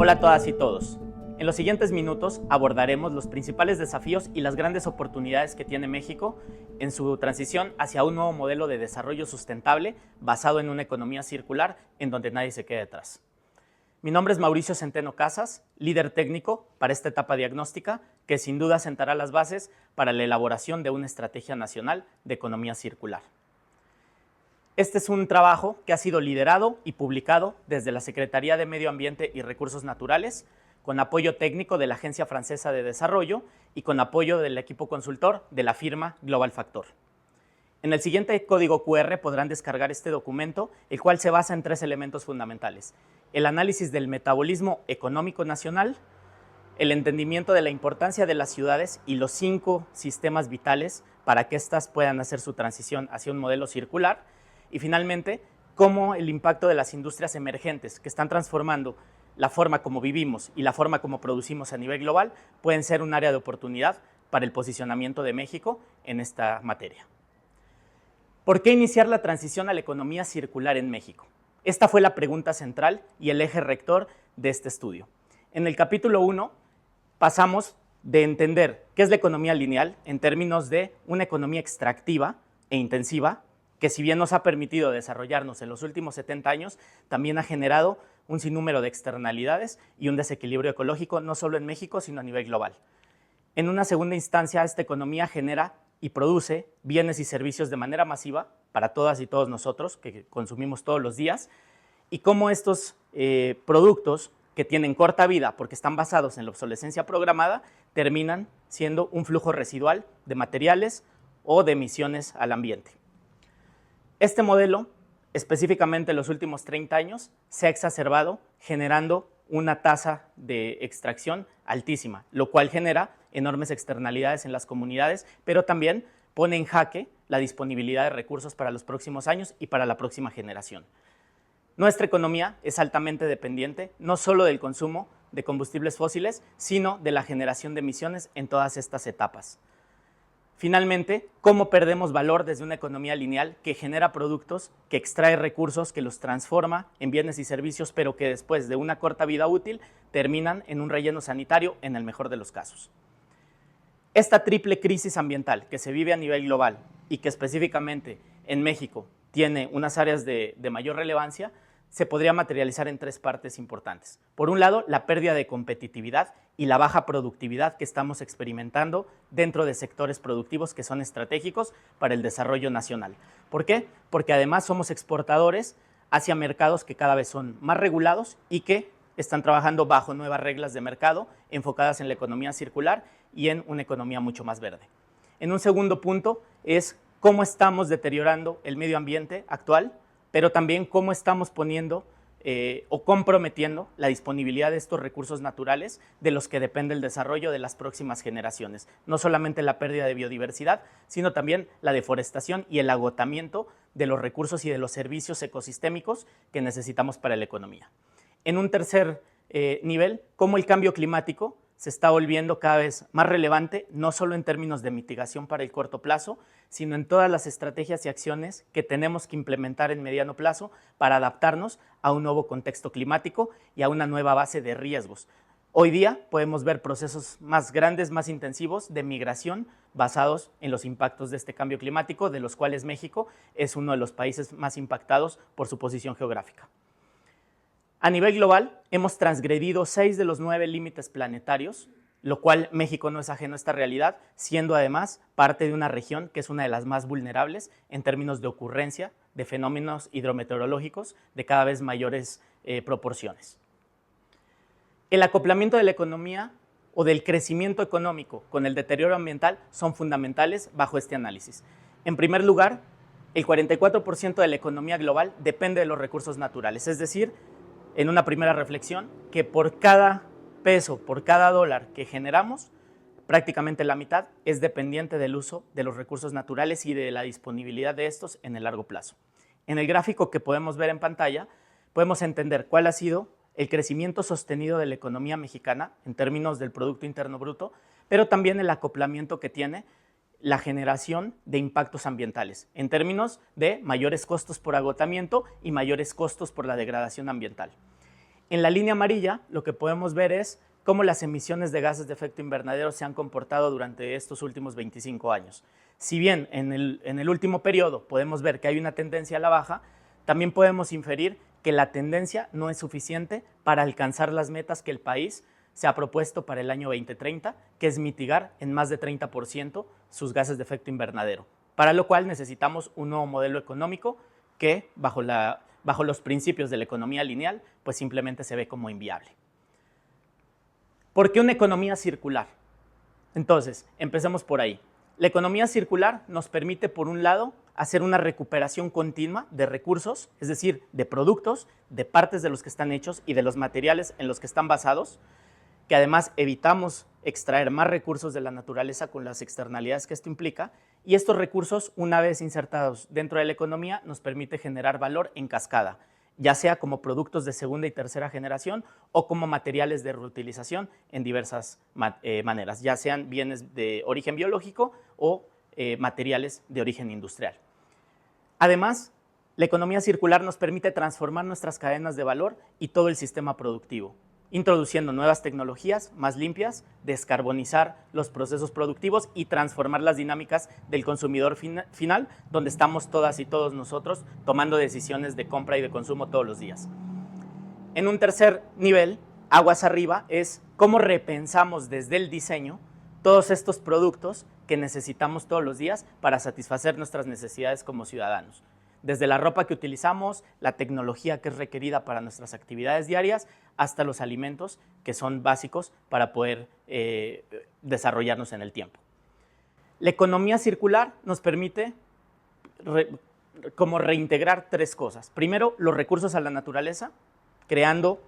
Hola a todas y todos. En los siguientes minutos abordaremos los principales desafíos y las grandes oportunidades que tiene México en su transición hacia un nuevo modelo de desarrollo sustentable basado en una economía circular en donde nadie se quede atrás. Mi nombre es Mauricio Centeno Casas, líder técnico para esta etapa diagnóstica que sin duda sentará las bases para la elaboración de una estrategia nacional de economía circular. Este es un trabajo que ha sido liderado y publicado desde la Secretaría de Medio Ambiente y Recursos Naturales, con apoyo técnico de la Agencia Francesa de Desarrollo y con apoyo del equipo consultor de la firma Global Factor. En el siguiente código QR podrán descargar este documento, el cual se basa en 3 elementos fundamentales: el análisis del metabolismo económico nacional, el entendimiento de la importancia de las ciudades y los 5 sistemas vitales para que éstas puedan hacer su transición hacia un modelo circular, y finalmente, cómo el impacto de las industrias emergentes que están transformando la forma como vivimos y la forma como producimos a nivel global pueden ser un área de oportunidad para el posicionamiento de México en esta materia. ¿Por qué iniciar la transición a la economía circular en México? Esta fue la pregunta central y el eje rector de este estudio. En el capítulo 1 pasamos de entender qué es la economía lineal en términos de una economía extractiva e intensiva, que si bien nos ha permitido desarrollarnos en los últimos 70 años, también ha generado un sinnúmero de externalidades y un desequilibrio ecológico, no solo en México, sino a nivel global. En una segunda instancia, esta economía genera y produce bienes y servicios de manera masiva para todas y todos nosotros, que consumimos todos los días, y cómo estos productos que tienen corta vida porque están basados en la obsolescencia programada, terminan siendo un flujo residual de materiales o de emisiones al ambiente. Este modelo, específicamente en los últimos 30 años, se ha exacerbado generando una tasa de extracción altísima, lo cual genera enormes externalidades en las comunidades, pero también pone en jaque la disponibilidad de recursos para los próximos años y para la próxima generación. Nuestra economía es altamente dependiente no solo del consumo de combustibles fósiles, sino de la generación de emisiones en todas estas etapas. Finalmente, ¿cómo perdemos valor desde una economía lineal que genera productos, que extrae recursos, que los transforma en bienes y servicios, pero que después de una corta vida útil terminan en un relleno sanitario en el mejor de los casos? Esta triple crisis ambiental que se vive a nivel global y que específicamente en México tiene unas áreas de mayor relevancia, se podría materializar en 3 partes importantes. Por un lado, la pérdida de competitividad y la baja productividad que estamos experimentando dentro de sectores productivos que son estratégicos para el desarrollo nacional. ¿Por qué? Porque además somos exportadores hacia mercados que cada vez son más regulados y que están trabajando bajo nuevas reglas de mercado enfocadas en la economía circular y en una economía mucho más verde. En un segundo punto es cómo estamos deteriorando el medio ambiente actual, pero también cómo estamos poniendo o comprometiendo la disponibilidad de estos recursos naturales de los que depende el desarrollo de las próximas generaciones. No solamente la pérdida de biodiversidad, sino también la deforestación y el agotamiento de los recursos y de los servicios ecosistémicos que necesitamos para la economía. En un tercer nivel, cómo el cambio climático se está volviendo cada vez más relevante, no solo en términos de mitigación para el corto plazo, sino en todas las estrategias y acciones que tenemos que implementar en mediano plazo para adaptarnos a un nuevo contexto climático y a una nueva base de riesgos. Hoy día podemos ver procesos más grandes, más intensivos de migración basados en los impactos de este cambio climático, de los cuales México es uno de los países más impactados por su posición geográfica. A nivel global, hemos transgredido 6 de los 9 límites planetarios, lo cual México no es ajeno a esta realidad, siendo además parte de una región que es una de las más vulnerables en términos de ocurrencia de fenómenos hidrometeorológicos de cada vez mayores proporciones. El acoplamiento de la economía o del crecimiento económico con el deterioro ambiental son fundamentales bajo este análisis. En primer lugar, el 44% de la economía global depende de los recursos naturales, es decir, en una primera reflexión, que por cada peso, por cada dólar que generamos, prácticamente la mitad es dependiente del uso de los recursos naturales y de la disponibilidad de estos en el largo plazo. En el gráfico que podemos ver en pantalla, podemos entender cuál ha sido el crecimiento sostenido de la economía mexicana en términos del Producto Interno Bruto, pero también el acoplamiento que tiene la generación de impactos ambientales, en términos de mayores costos por agotamiento y mayores costos por la degradación ambiental. En la línea amarilla lo que podemos ver es cómo las emisiones de gases de efecto invernadero se han comportado durante estos últimos 25 años. Si bien en el último periodo podemos ver que hay una tendencia a la baja, también podemos inferir que la tendencia no es suficiente para alcanzar las metas que el país se ha propuesto para el año 2030, que es mitigar en más de 30% sus gases de efecto invernadero, para lo cual necesitamos un nuevo modelo económico que, bajo los principios de la economía lineal, pues simplemente se ve como inviable. ¿Por qué una economía circular? Entonces, empecemos por ahí. La economía circular nos permite, por un lado, hacer una recuperación continua de recursos, es decir, de productos, de partes de los que están hechos y de los materiales en los que están basados, que además evitamos extraer más recursos de la naturaleza con las externalidades que esto implica, y estos recursos, una vez insertados dentro de la economía, nos permite generar valor en cascada, ya sea como productos de segunda y tercera generación o como materiales de reutilización en diversas maneras, ya sean bienes de origen biológico o materiales de origen industrial. Además, la economía circular nos permite transformar nuestras cadenas de valor y todo el sistema productivo, introduciendo nuevas tecnologías más limpias, descarbonizar los procesos productivos y transformar las dinámicas del consumidor final, donde estamos todas y todos nosotros tomando decisiones de compra y de consumo todos los días. En un tercer nivel, aguas arriba, es cómo repensamos desde el diseño todos estos productos que necesitamos todos los días para satisfacer nuestras necesidades como ciudadanos. Desde la ropa que utilizamos, la tecnología que es requerida para nuestras actividades diarias, hasta los alimentos que son básicos para poder desarrollarnos en el tiempo. La economía circular nos permite como reintegrar tres cosas. Primero, los recursos a la naturaleza, creando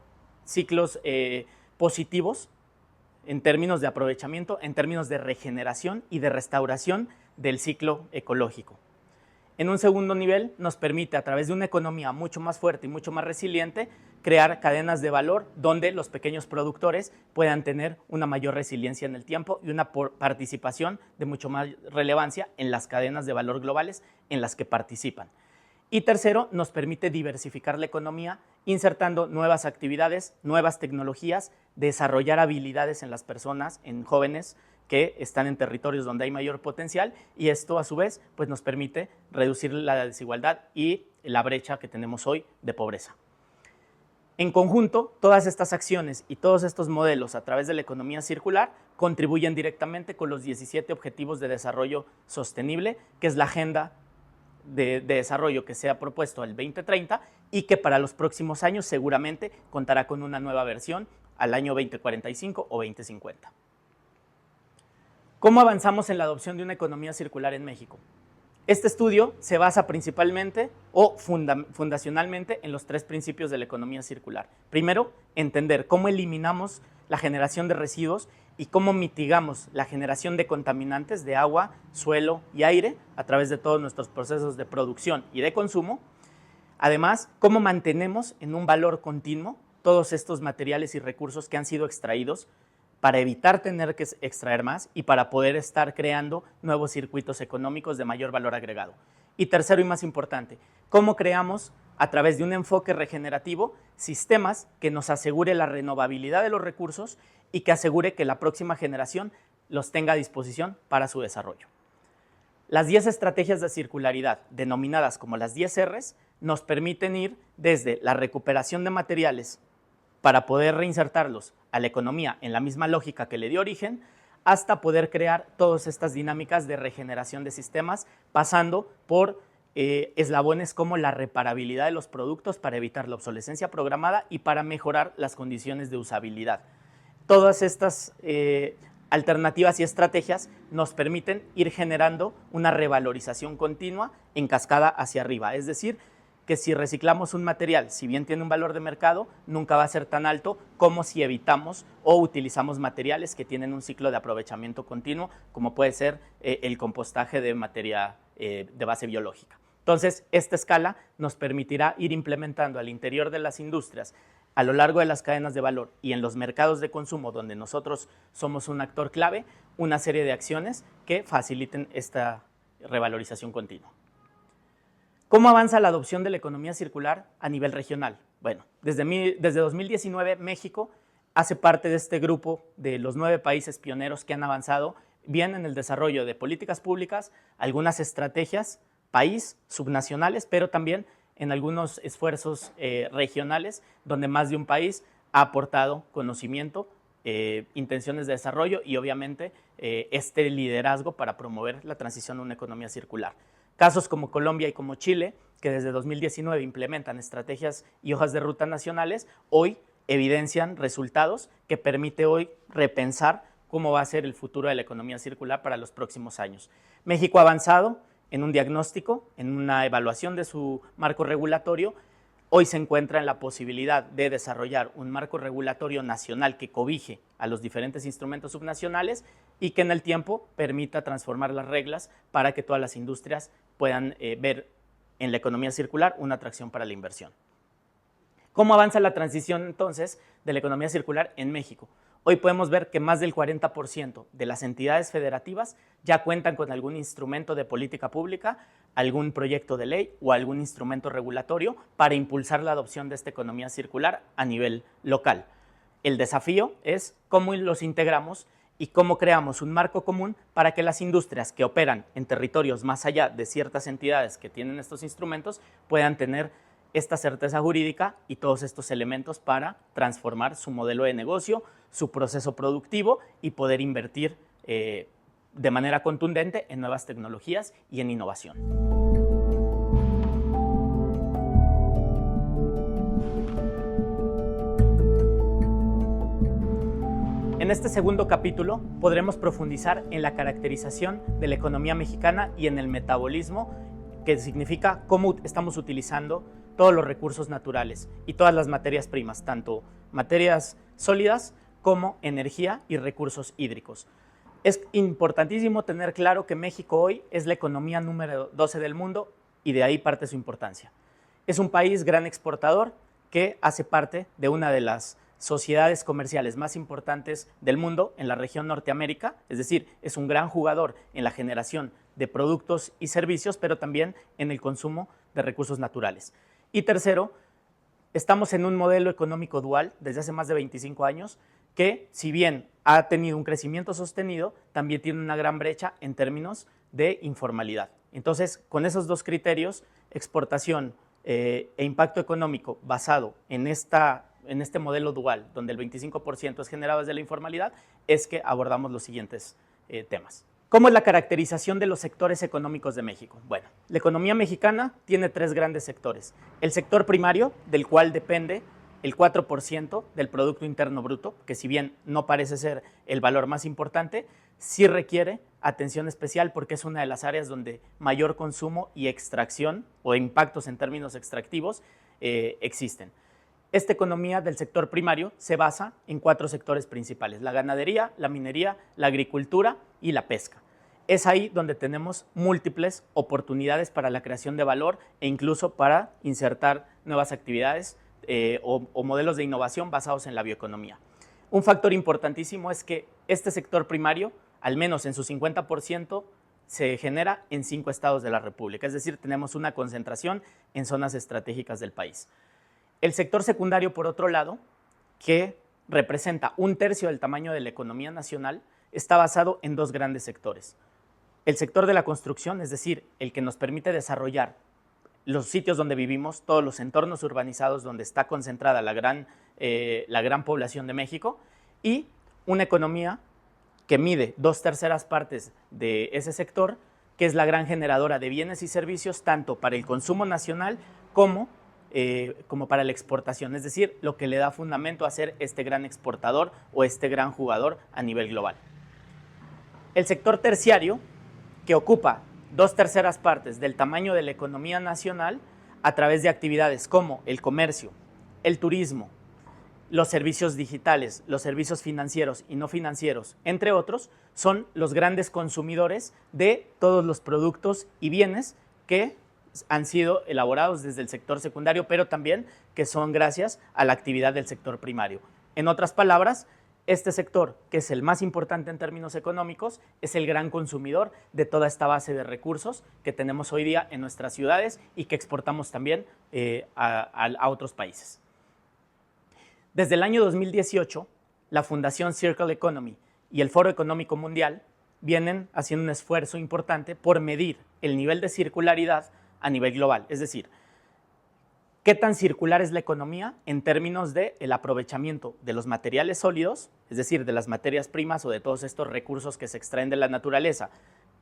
ciclos positivos en términos de aprovechamiento, en términos de regeneración y de restauración del ciclo ecológico. En un segundo nivel, nos permite, a través de una economía mucho más fuerte y mucho más resiliente, crear cadenas de valor donde los pequeños productores puedan tener una mayor resiliencia en el tiempo y una participación de mucho más relevancia en las cadenas de valor globales en las que participan. Y tercero, nos permite diversificar la economía, insertando nuevas actividades, nuevas tecnologías, desarrollar habilidades en las personas, en jóvenes, que están en territorios donde hay mayor potencial, y esto a su vez pues nos permite reducir la desigualdad y la brecha que tenemos hoy de pobreza. En conjunto, todas estas acciones y todos estos modelos a través de la economía circular contribuyen directamente con los 17 Objetivos de Desarrollo Sostenible, que es la agenda de desarrollo que se ha propuesto el 2030 y que para los próximos años seguramente contará con una nueva versión al año 2045 o 2050. ¿Cómo avanzamos en la adopción de una economía circular en México? Este estudio se basa principalmente o fundacionalmente en los tres principios de la economía circular. Primero, entender cómo eliminamos la generación de residuos y cómo mitigamos la generación de contaminantes de agua, suelo y aire a través de todos nuestros procesos de producción y de consumo. Además, cómo mantenemos en un valor continuo todos estos materiales y recursos que han sido extraídos para evitar tener que extraer más y para poder estar creando nuevos circuitos económicos de mayor valor agregado. Y tercero y más importante, cómo creamos a través de un enfoque regenerativo sistemas que nos asegure la renovabilidad de los recursos y que asegure que la próxima generación los tenga a disposición para su desarrollo. Las 10 estrategias de circularidad, denominadas como las 10 Rs, nos permiten ir desde la recuperación de materiales para poder reinsertarlos a la economía en la misma lógica que le dio origen, hasta poder crear todas estas dinámicas de regeneración de sistemas, pasando por eslabones como la reparabilidad de los productos para evitar la obsolescencia programada y para mejorar las condiciones de usabilidad. Todas estas alternativas y estrategias nos permiten ir generando una revalorización continua en cascada hacia arriba, es decir, que si reciclamos un material, si bien tiene un valor de mercado, nunca va a ser tan alto como si evitamos o utilizamos materiales que tienen un ciclo de aprovechamiento continuo, como puede ser el compostaje de materia de base biológica. Entonces, esta escala nos permitirá ir implementando al interior de las industrias, a lo largo de las cadenas de valor y en los mercados de consumo donde nosotros somos un actor clave, una serie de acciones que faciliten esta revalorización continua. ¿Cómo avanza la adopción de la economía circular a nivel regional? Bueno, desde 2019 México hace parte de este grupo de los 9 países pioneros que han avanzado bien en el desarrollo de políticas públicas, algunas estrategias país, subnacionales, pero también en algunos esfuerzos regionales donde más de un país ha aportado conocimiento, intenciones de desarrollo y obviamente este liderazgo para promover la transición a una economía circular. Casos como Colombia y como Chile, que desde 2019 implementan estrategias y hojas de ruta nacionales, hoy evidencian resultados que permite hoy repensar cómo va a ser el futuro de la economía circular para los próximos años. México ha avanzado en un diagnóstico, en una evaluación de su marco regulatorio. Hoy se encuentra en la posibilidad de desarrollar un marco regulatorio nacional que cobije a los diferentes instrumentos subnacionales y que en el tiempo permita transformar las reglas para que todas las industrias puedan ver en la economía circular una atracción para la inversión. ¿Cómo avanza la transición entonces de la economía circular en México? Hoy podemos ver que más del 40% de las entidades federativas ya cuentan con algún instrumento de política pública, algún proyecto de ley o algún instrumento regulatorio para impulsar la adopción de esta economía circular a nivel local. El desafío es cómo los integramos y cómo creamos un marco común para que las industrias que operan en territorios más allá de ciertas entidades que tienen estos instrumentos puedan tener esta certeza jurídica y todos estos elementos para transformar su modelo de negocio, su proceso productivo y poder invertir de manera contundente en nuevas tecnologías y en innovación. En este segundo capítulo podremos profundizar en la caracterización de la economía mexicana y en el metabolismo, que significa cómo estamos utilizando todos los recursos naturales y todas las materias primas, tanto materias sólidas como energía y recursos hídricos. Es importantísimo tener claro que México hoy es la economía número 12 del mundo y de ahí parte su importancia. Es un país gran exportador que hace parte de una de las sociedades comerciales más importantes del mundo en la región Norteamérica, es decir, es un gran jugador en la generación de productos y servicios, pero también en el consumo de recursos naturales. Y tercero, estamos en un modelo económico dual desde hace más de 25 años que, si bien ha tenido un crecimiento sostenido, también tiene una gran brecha en términos de informalidad. Entonces, con esos dos criterios, exportación e impacto económico basado en este modelo dual, donde el 25% es generado desde la informalidad, es que abordamos los siguientes temas. ¿Cómo es la caracterización de los sectores económicos de México? Bueno, la economía mexicana tiene 3 grandes sectores. El sector primario, del cual depende el 4% del Producto Interno Bruto, que si bien no parece ser el valor más importante, sí requiere atención especial porque es una de las áreas donde mayor consumo y extracción o impactos en términos extractivos existen. Esta economía del sector primario se basa en 4 sectores principales: la ganadería, la minería, la agricultura y la pesca. Es ahí donde tenemos múltiples oportunidades para la creación de valor e incluso para insertar nuevas actividades o modelos de innovación basados en la bioeconomía. Un factor importantísimo es que este sector primario, al menos en su 50%, se genera en 5 estados de la República, es decir, tenemos una concentración en zonas estratégicas del país. El sector secundario, por otro lado, que representa 1/3 del tamaño de la economía nacional, está basado en 2 grandes sectores. El sector de la construcción, es decir, el que nos permite desarrollar los sitios donde vivimos, todos los entornos urbanizados donde está concentrada la gran población de México, y una economía que mide 2/3 partes de ese sector, que es la gran generadora de bienes y servicios, tanto para el consumo nacional como para la exportación, es decir, lo que le da fundamento a ser este gran exportador o este gran jugador a nivel global. El sector terciario, que ocupa 2/3 partes del tamaño de la economía nacional a través de actividades como el comercio, el turismo, los servicios digitales, los servicios financieros y no financieros, entre otros, son los grandes consumidores de todos los productos y bienes que han sido elaborados desde el sector secundario, pero también que son gracias a la actividad del sector primario. En otras palabras, Este sector, que es el más importante en términos económicos, es el gran consumidor de toda esta base de recursos que tenemos hoy día en nuestras ciudades y que exportamos también a otros países. Desde el año 2018, la Fundación Circle Economy y el Foro Económico Mundial vienen haciendo un esfuerzo importante por medir el nivel de circularidad a nivel global, es decir, ¿qué tan circular es la economía en términos del aprovechamiento de los materiales sólidos, es decir, de las materias primas o de todos estos recursos que se extraen de la naturaleza,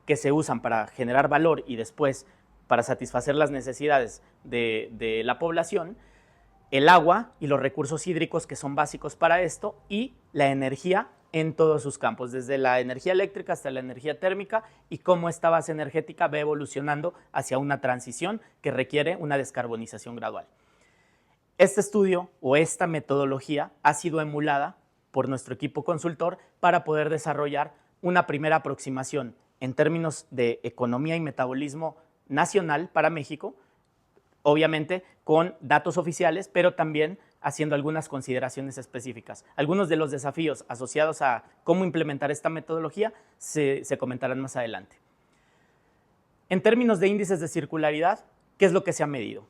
que se usan para generar valor y después para satisfacer las necesidades de la población, el agua y los recursos hídricos que son básicos para esto y la energía en todos sus campos, desde la energía eléctrica hasta la energía térmica y cómo esta base energética va evolucionando hacia una transición que requiere una descarbonización gradual. Este estudio o esta metodología ha sido emulada por nuestro equipo consultor para poder desarrollar una primera aproximación en términos de economía y metabolismo nacional para México, obviamente con datos oficiales, pero también haciendo algunas consideraciones específicas. Algunos de los desafíos asociados a cómo implementar esta metodología se comentarán más adelante. En términos de índices de circularidad, ¿qué es lo que se ha medido?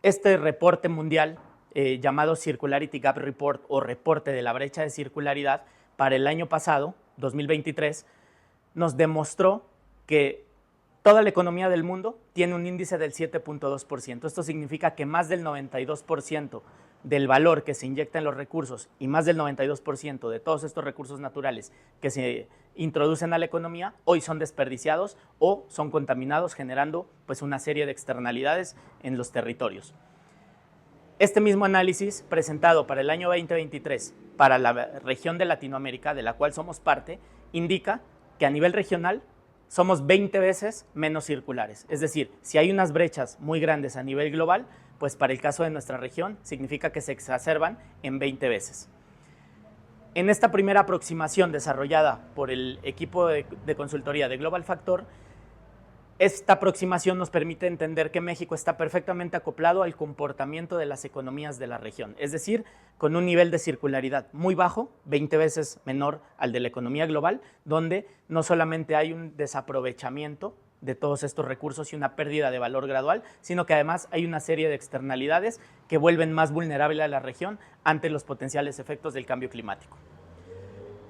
Este reporte mundial llamado Circularity Gap Report o reporte de la brecha de circularidad para el año pasado, 2023, nos demostró que toda la economía del mundo tiene un índice del 7.2%. Esto significa que más del 92% del valor que se inyecta en los recursos y más del 92% de todos estos recursos naturales que se introducen a la economía hoy son desperdiciados o son contaminados, generando pues, una serie de externalidades en los territorios. Este mismo análisis presentado para el año 2023 para la región de Latinoamérica, de la cual somos parte, indica que a nivel regional somos 20 veces menos circulares. Es decir, si hay unas brechas muy grandes a nivel global, pues para el caso de nuestra región significa que se exacerban en 20 veces. En esta primera aproximación desarrollada por el equipo de consultoría de Global Factor, esta aproximación nos permite entender que México está perfectamente acoplado al comportamiento de las economías de la región, es decir, con un nivel de circularidad muy bajo, 20 veces menor al de la economía global, donde no solamente hay un desaprovechamiento de todos estos recursos y una pérdida de valor gradual, sino que además hay una serie de externalidades que vuelven más vulnerable a la región ante los potenciales efectos del cambio climático.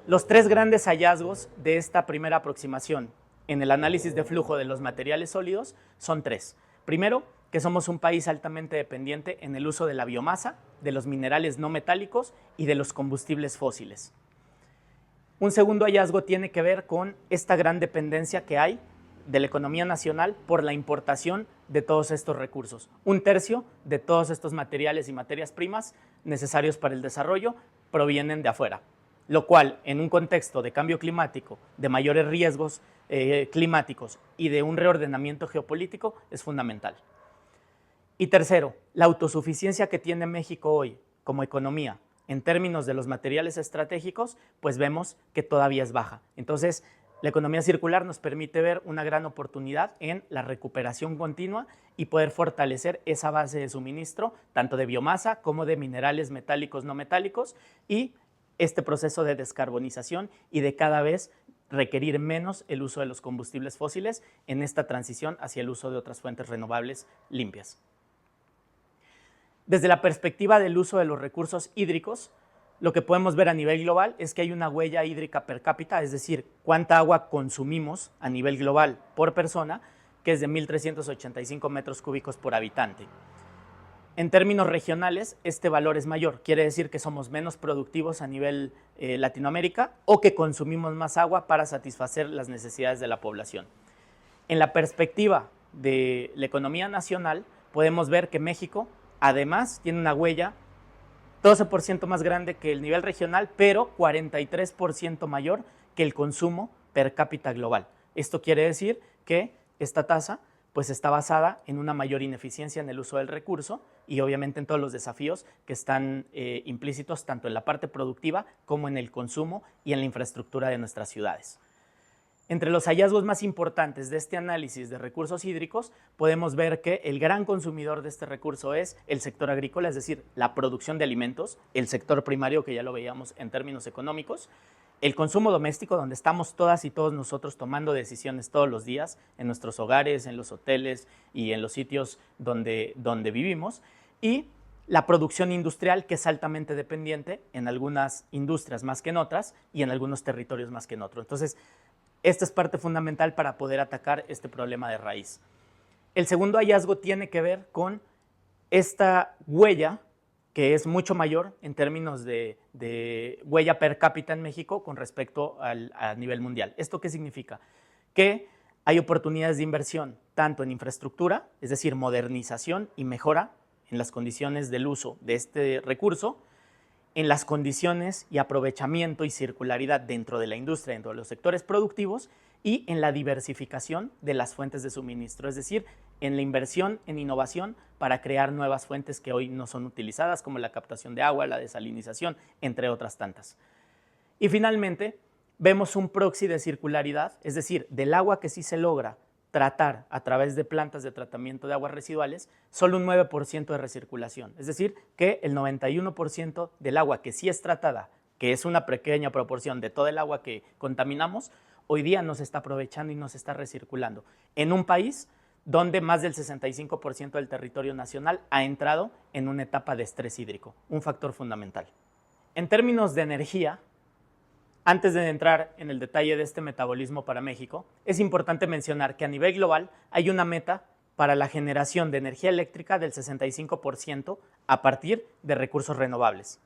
Los tres grandes hallazgos de esta primera aproximación en el análisis de flujo de los materiales sólidos son tres. Primero, que somos un país altamente dependiente en el uso de la biomasa, de los minerales no metálicos y de los combustibles fósiles. Un segundo hallazgo tiene que ver con esta gran dependencia que hay de la economía nacional por la importación de todos estos recursos. Un tercio de todos estos materiales y materias primas necesarios para el desarrollo provienen de afuera, lo cual en un contexto de cambio climático, de mayores riesgos climáticos y de un reordenamiento geopolítico es fundamental. Y tercero, la autosuficiencia que tiene México hoy como economía en términos de los materiales estratégicos, pues vemos que todavía es baja. Entonces, la economía circular nos permite ver una gran oportunidad en la recuperación continua y poder fortalecer esa base de suministro, tanto de biomasa como de minerales metálicos no metálicos, y este proceso de descarbonización y de cada vez requerir menos el uso de los combustibles fósiles en esta transición hacia el uso de otras fuentes renovables limpias. Desde la perspectiva del uso de los recursos hídricos, lo que podemos ver a nivel global es que hay una huella hídrica per cápita, es decir, cuánta agua consumimos a nivel global por persona, que es de 1.385 metros cúbicos por habitante. En términos regionales, este valor es mayor, quiere decir que somos menos productivos a nivel Latinoamérica o que consumimos más agua para satisfacer las necesidades de la población. En la perspectiva de la economía nacional, podemos ver que México además tiene una huella 12% más grande que el nivel regional, pero 43% mayor que el consumo per cápita global. Esto quiere decir que esta tasa pues está basada en una mayor ineficiencia en el uso del recurso y obviamente en todos los desafíos que están implícitos tanto en la parte productiva como en el consumo y en la infraestructura de nuestras ciudades. Entre los hallazgos más importantes de este análisis de recursos hídricos, podemos ver que el gran consumidor de este recurso es el sector agrícola, es decir, la producción de alimentos, el sector primario, que ya lo veíamos en términos económicos, el consumo doméstico, donde estamos todas y todos nosotros tomando decisiones todos los días, en nuestros hogares, en los hoteles y en los sitios donde vivimos, y la producción industrial, que es altamente dependiente en algunas industrias más que en otras y en algunos territorios más que en otros. Entonces, esta es parte fundamental para poder atacar este problema de raíz. El segundo hallazgo tiene que ver con esta huella, que es mucho mayor en términos de huella per cápita en México con respecto a nivel mundial. ¿Esto qué significa? Que hay oportunidades de inversión tanto en infraestructura, es decir, modernización y mejora en las condiciones del uso de este recurso, en las condiciones y aprovechamiento y circularidad dentro de la industria, dentro de los sectores productivos, y en la diversificación de las fuentes de suministro, es decir, en la inversión en innovación para crear nuevas fuentes que hoy no son utilizadas, como la captación de agua, la desalinización, entre otras tantas. Y finalmente, vemos un proxy de circularidad, es decir, del agua que sí se logra tratar a través de plantas de tratamiento de aguas residuales, solo un 9% de recirculación. Es decir, que el 91% del agua que sí es tratada, que es una pequeña proporción de todo el agua que contaminamos, hoy día no se está aprovechando y no se está recirculando. En un país donde más del 65% del territorio nacional ha entrado en una etapa de estrés hídrico, un factor fundamental. En términos de energía, antes de entrar en el detalle de este metabolismo para México, es importante mencionar que a nivel global hay una meta para la generación de energía eléctrica del 65% a partir de recursos renovables.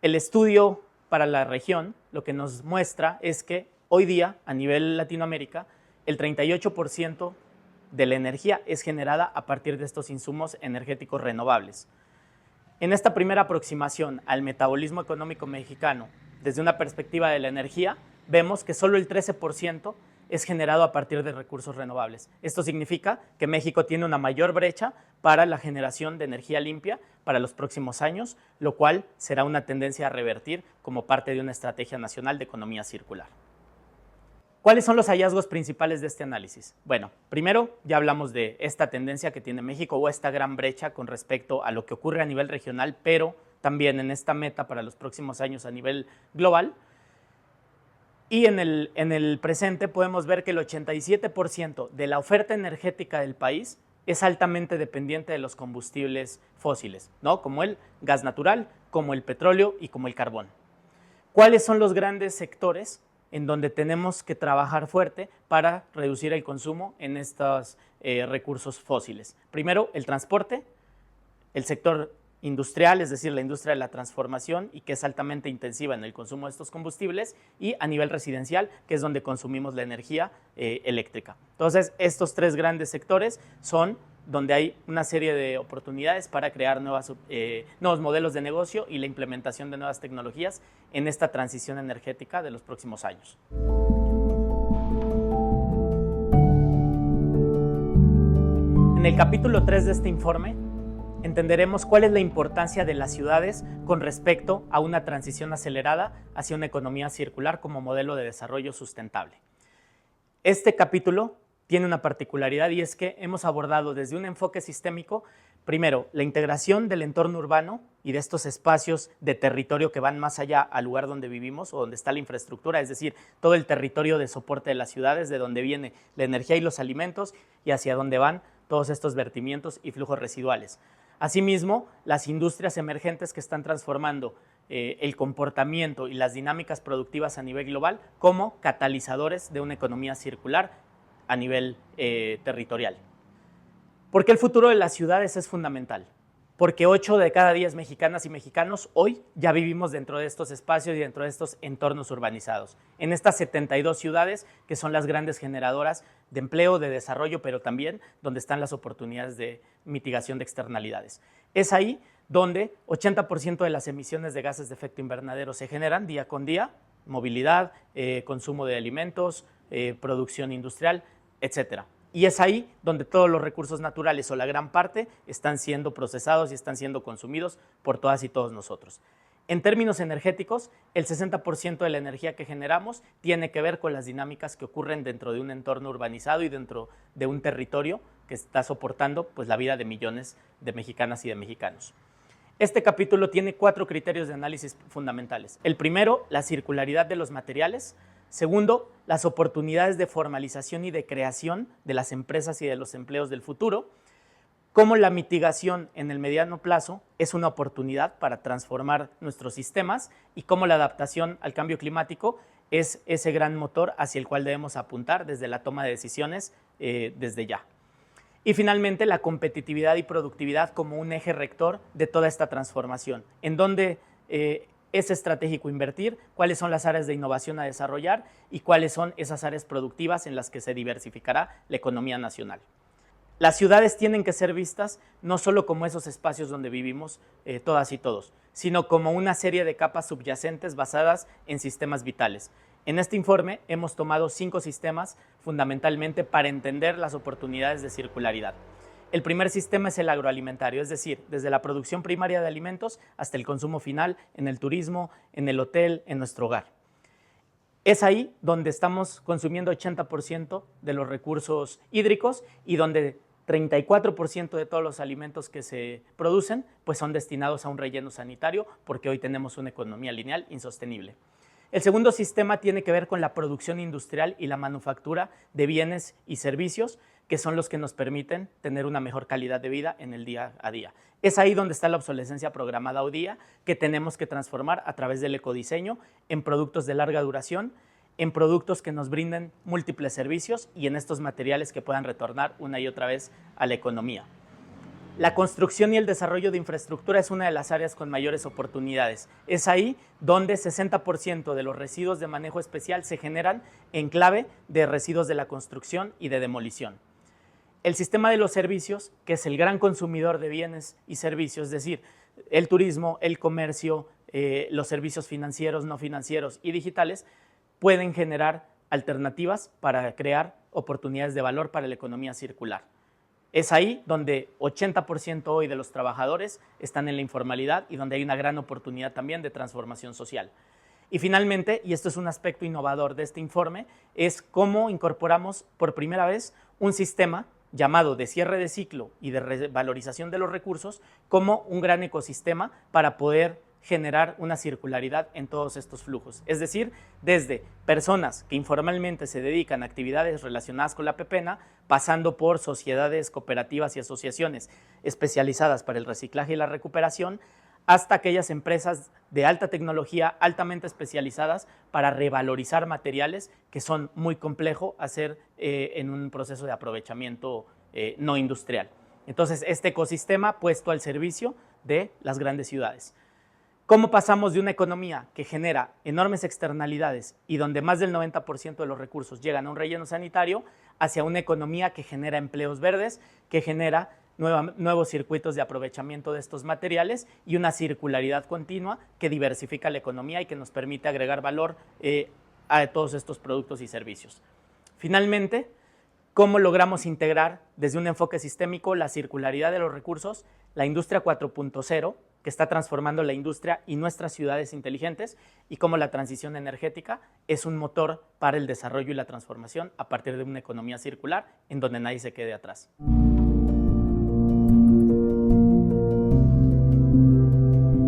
El estudio para la región lo que nos muestra es que hoy día, a nivel Latinoamérica, el 38% de la energía es generada a partir de estos insumos energéticos renovables. En esta primera aproximación al metabolismo económico mexicano, desde una perspectiva de la energía, vemos que solo el 13% es generado a partir de recursos renovables. Esto significa que México tiene una mayor brecha para la generación de energía limpia para los próximos años, lo cual será una tendencia a revertir como parte de una estrategia nacional de economía circular. ¿Cuáles son los hallazgos principales de este análisis? Bueno, primero ya hablamos de esta tendencia que tiene México o esta gran brecha con respecto a lo que ocurre a nivel regional, pero también en esta meta para los próximos años a nivel global. Y en el presente podemos ver que el 87% de la oferta energética del país es altamente dependiente de los combustibles fósiles, ¿no? Como el gas natural, como el petróleo y como el carbón. ¿Cuáles son los grandes sectores en donde tenemos que trabajar fuerte para reducir el consumo en estos recursos fósiles? Primero, el transporte, el sector industrial, es decir, la industria de la transformación y que es altamente intensiva en el consumo de estos combustibles, y a nivel residencial, que es donde consumimos la energía eléctrica. Entonces, estos tres grandes sectores son donde hay una serie de oportunidades para crear nuevos modelos de negocio y la implementación de nuevas tecnologías en esta transición energética de los próximos años. En el capítulo 3 de este informe, entenderemos cuál es la importancia de las ciudades con respecto a una transición acelerada hacia una economía circular como modelo de desarrollo sustentable. Este capítulo tiene una particularidad y es que hemos abordado desde un enfoque sistémico, primero, la integración del entorno urbano y de estos espacios de territorio que van más allá al lugar donde vivimos o donde está la infraestructura, es decir, todo el territorio de soporte de las ciudades, de donde viene la energía y los alimentos y hacia donde van todos estos vertimientos y flujos residuales. Asimismo, las industrias emergentes que están transformando el comportamiento y las dinámicas productivas a nivel global como catalizadores de una economía circular a nivel territorial. ¿Por qué el futuro de las ciudades es fundamental? Porque 8 de cada 10 mexicanas y mexicanos hoy ya vivimos dentro de estos espacios y dentro de estos entornos urbanizados. En estas 72 ciudades que son las grandes generadoras de empleo, de desarrollo, pero también donde están las oportunidades de mitigación de externalidades. Es ahí donde 80% de las emisiones de gases de efecto invernadero se generan día con día, movilidad, consumo de alimentos, producción industrial, etcétera. Y es ahí donde todos los recursos naturales o la gran parte están siendo procesados y están siendo consumidos por todas y todos nosotros. En términos energéticos, el 60% de la energía que generamos tiene que ver con las dinámicas que ocurren dentro de un entorno urbanizado y dentro de un territorio que está soportando pues, la vida de millones de mexicanas y de mexicanos. Este capítulo tiene 4 criterios de análisis fundamentales. El primero, la circularidad de los materiales. Segundo, las oportunidades de formalización y de creación de las empresas y de los empleos del futuro. Cómo la mitigación en el mediano plazo es una oportunidad para transformar nuestros sistemas y cómo la adaptación al cambio climático es ese gran motor hacia el cual debemos apuntar desde la toma de decisiones desde ya. Y finalmente, la competitividad y productividad como un eje rector de toda esta transformación, en donde es estratégico invertir, cuáles son las áreas de innovación a desarrollar y cuáles son esas áreas productivas en las que se diversificará la economía nacional. Las ciudades tienen que ser vistas no solo como esos espacios donde vivimos todas y todos, sino como una serie de capas subyacentes basadas en sistemas vitales. En este informe hemos tomado 5 sistemas fundamentalmente para entender las oportunidades de circularidad. El primer sistema es el agroalimentario, es decir, desde la producción primaria de alimentos hasta el consumo final en el turismo, en el hotel, en nuestro hogar. Es ahí donde estamos consumiendo 80% de los recursos hídricos y donde 34% de todos los alimentos que se producen pues son destinados a un relleno sanitario porque hoy tenemos una economía lineal insostenible. El segundo sistema tiene que ver con la producción industrial y la manufactura de bienes y servicios que son los que nos permiten tener una mejor calidad de vida en el día a día. Es ahí donde está la obsolescencia programada o día que tenemos que transformar a través del ecodiseño en productos de larga duración, en productos que nos brinden múltiples servicios y en estos materiales que puedan retornar una y otra vez a la economía. La construcción y el desarrollo de infraestructura es una de las áreas con mayores oportunidades. Es ahí donde 60% de los residuos de manejo especial se generan en clave de residuos de la construcción y de demolición. El sistema de los servicios, que es el gran consumidor de bienes y servicios, es decir, el turismo, el comercio, los servicios financieros, no financieros y digitales, pueden generar alternativas para crear oportunidades de valor para la economía circular. Es ahí donde 80% hoy de los trabajadores están en la informalidad y donde hay una gran oportunidad también de transformación social. Y finalmente, y esto es un aspecto innovador de este informe, es cómo incorporamos por primera vez un sistema llamado de cierre de ciclo y de revalorización de los recursos como un gran ecosistema para poder generar una circularidad en todos estos flujos. Es decir, desde personas que informalmente se dedican a actividades relacionadas con la pepena, pasando por sociedades, cooperativas y asociaciones especializadas para el reciclaje y la recuperación, hasta aquellas empresas de alta tecnología, altamente especializadas para revalorizar materiales que son muy complejos hacer en un proceso de aprovechamiento no industrial. Entonces, este ecosistema puesto al servicio de las grandes ciudades. ¿Cómo pasamos de una economía que genera enormes externalidades y donde más del 90% de los recursos llegan a un relleno sanitario hacia una economía que genera empleos verdes, que genera nuevos circuitos de aprovechamiento de estos materiales y una circularidad continua que diversifica la economía y que nos permite agregar valor a todos estos productos y servicios? Finalmente, ¿cómo logramos integrar desde un enfoque sistémico la circularidad de los recursos, la industria 4.0, que está transformando la industria y nuestras ciudades inteligentes, y cómo la transición energética es un motor para el desarrollo y la transformación a partir de una economía circular en donde nadie se quede atrás?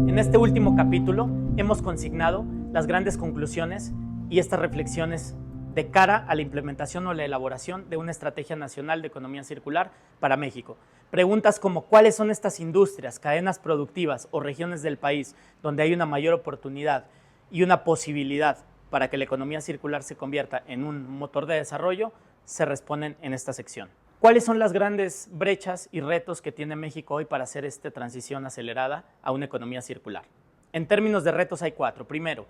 En este último capítulo hemos consignado las grandes conclusiones y estas reflexiones de cara a la implementación o la elaboración de una estrategia nacional de economía circular para México. Preguntas como ¿cuáles son estas industrias, cadenas productivas o regiones del país donde hay una mayor oportunidad y una posibilidad para que la economía circular se convierta en un motor de desarrollo? Se responden en esta sección. ¿Cuáles son las grandes brechas y retos que tiene México hoy para hacer esta transición acelerada a una economía circular? En términos de retos hay 4. Primero,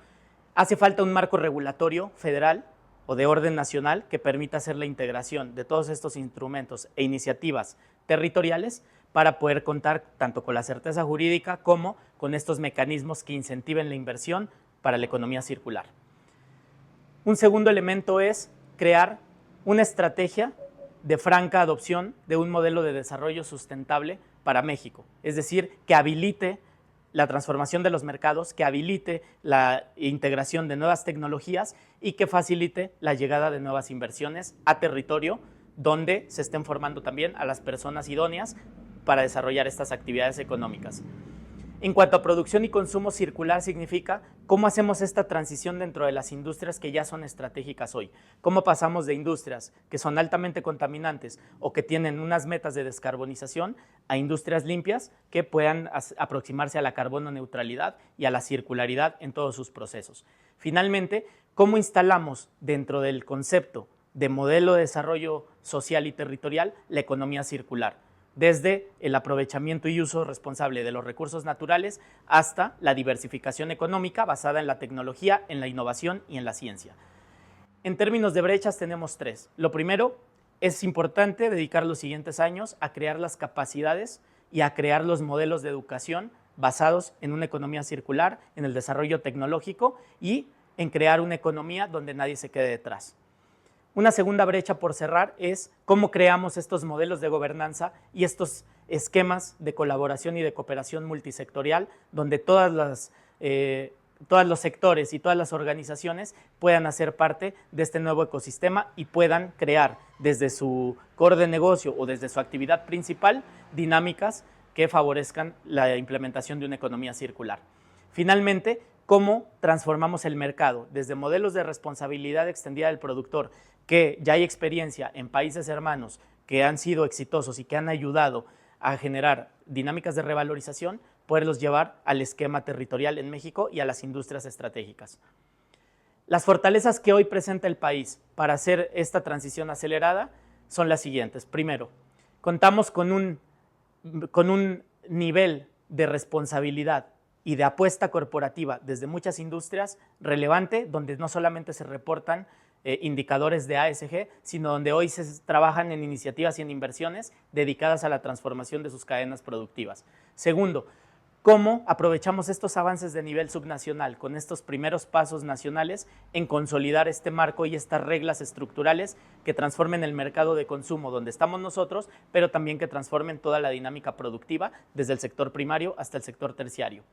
hace falta un marco regulatorio federal o de orden nacional que permita hacer la integración de todos estos instrumentos e iniciativas territoriales para poder contar tanto con la certeza jurídica como con estos mecanismos que incentiven la inversión para la economía circular. Un segundo elemento es crear una estrategia de franca adopción de un modelo de desarrollo sustentable para México, es decir, que habilite la transformación de los mercados, que habilite la integración de nuevas tecnologías y que facilite la llegada de nuevas inversiones a territorio donde se estén formando también a las personas idóneas para desarrollar estas actividades económicas. En cuanto a producción y consumo circular, significa cómo hacemos esta transición dentro de las industrias que ya son estratégicas hoy. Cómo pasamos de industrias que son altamente contaminantes o que tienen unas metas de descarbonización a industrias limpias que puedan aproximarse a la carbono neutralidad y a la circularidad en todos sus procesos. Finalmente, cómo instalamos dentro del concepto de modelo de desarrollo social y territorial la economía circular, desde el aprovechamiento y uso responsable de los recursos naturales hasta la diversificación económica basada en la tecnología, en la innovación y en la ciencia. En términos de brechas tenemos tres. Lo primero, es importante dedicar los siguientes años a crear las capacidades y a crear los modelos de educación basados en una economía circular, en el desarrollo tecnológico y en crear una economía donde nadie se quede detrás. Una segunda brecha por cerrar es cómo creamos estos modelos de gobernanza y estos esquemas de colaboración y de cooperación multisectorial donde todos los sectores y todas las organizaciones puedan hacer parte de este nuevo ecosistema y puedan crear desde su core de negocio o desde su actividad principal dinámicas que favorezcan la implementación de una economía circular. Finalmente, cómo transformamos el mercado desde modelos de responsabilidad extendida del productor, que ya hay experiencia en países hermanos que han sido exitosos y que han ayudado a generar dinámicas de revalorización, poderlos llevar al esquema territorial en México y a las industrias estratégicas. Las fortalezas que hoy presenta el país para hacer esta transición acelerada son las siguientes. Primero, contamos con un nivel de responsabilidad y de apuesta corporativa desde muchas industrias relevante, donde no solamente se reportan indicadores de ASG, sino donde hoy se trabajan en iniciativas y en inversiones dedicadas a la transformación de sus cadenas productivas. Segundo, cómo aprovechamos estos avances de nivel subnacional con estos primeros pasos nacionales en consolidar este marco y estas reglas estructurales que transformen el mercado de consumo donde estamos nosotros, pero también que transformen toda la dinámica productiva desde el sector primario hasta el sector terciario.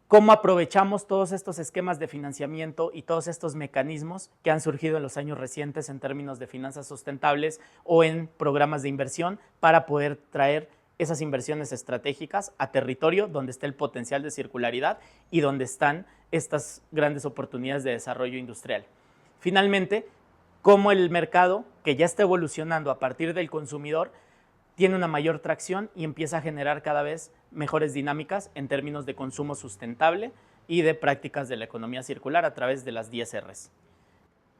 Cómo aprovechamos todos estos esquemas de financiamiento y todos estos mecanismos que han surgido en los años recientes en términos de finanzas sustentables o en programas de inversión para poder traer esas inversiones estratégicas a territorio donde está el potencial de circularidad y donde están estas grandes oportunidades de desarrollo industrial. Finalmente, cómo el mercado, que ya está evolucionando a partir del consumidor, tiene una mayor tracción y empieza a generar cada vez mejores dinámicas en términos de consumo sustentable y de prácticas de la economía circular a través de las 10 Rs.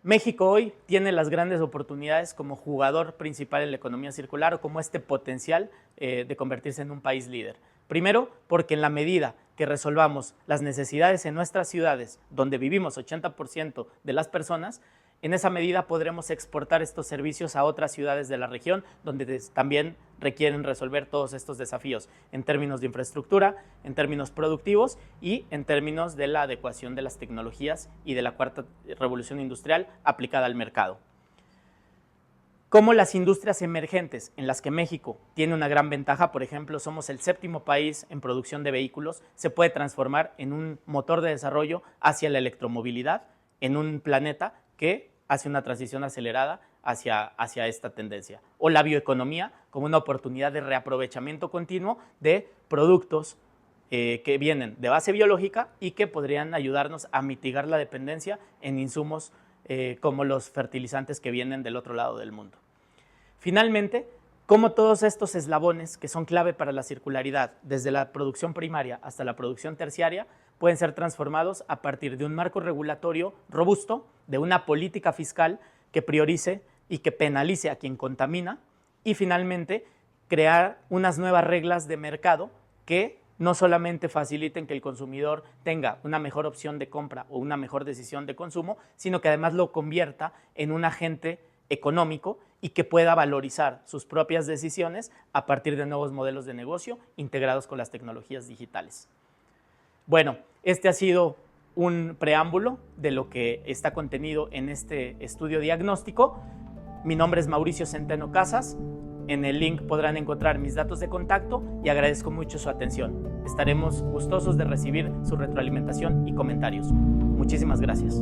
México hoy tiene las grandes oportunidades como jugador principal en la economía circular o como este potencial de convertirse en un país líder. Primero, porque en la medida que resolvamos las necesidades en nuestras ciudades, donde vivimos 80% de las personas, en esa medida podremos exportar estos servicios a otras ciudades de la región donde también requieren resolver todos estos desafíos en términos de infraestructura, en términos productivos y en términos de la adecuación de las tecnologías y de la cuarta revolución industrial aplicada al mercado. Cómo las industrias emergentes en las que México tiene una gran ventaja, por ejemplo, somos el 7º país en producción de vehículos, se puede transformar en un motor de desarrollo hacia la electromovilidad en un planeta que hace una transición acelerada hacia esta tendencia. O la bioeconomía como una oportunidad de reaprovechamiento continuo de productos que vienen de base biológica y que podrían ayudarnos a mitigar la dependencia en insumos como los fertilizantes que vienen del otro lado del mundo. Finalmente, cómo todos estos eslabones que son clave para la circularidad, desde la producción primaria hasta la producción terciaria, pueden ser transformados a partir de un marco regulatorio robusto, de una política fiscal que priorice y que penalice a quien contamina y finalmente crear unas nuevas reglas de mercado que no solamente faciliten que el consumidor tenga una mejor opción de compra o una mejor decisión de consumo, sino que además lo convierta en un agente económico y que pueda valorizar sus propias decisiones a partir de nuevos modelos de negocio integrados con las tecnologías digitales. Bueno, este ha sido un preámbulo de lo que está contenido en este estudio diagnóstico. Mi nombre es Mauricio Centeno Casas. En el link podrán encontrar mis datos de contacto y agradezco mucho su atención. Estaremos gustosos de recibir su retroalimentación y comentarios. Muchísimas gracias.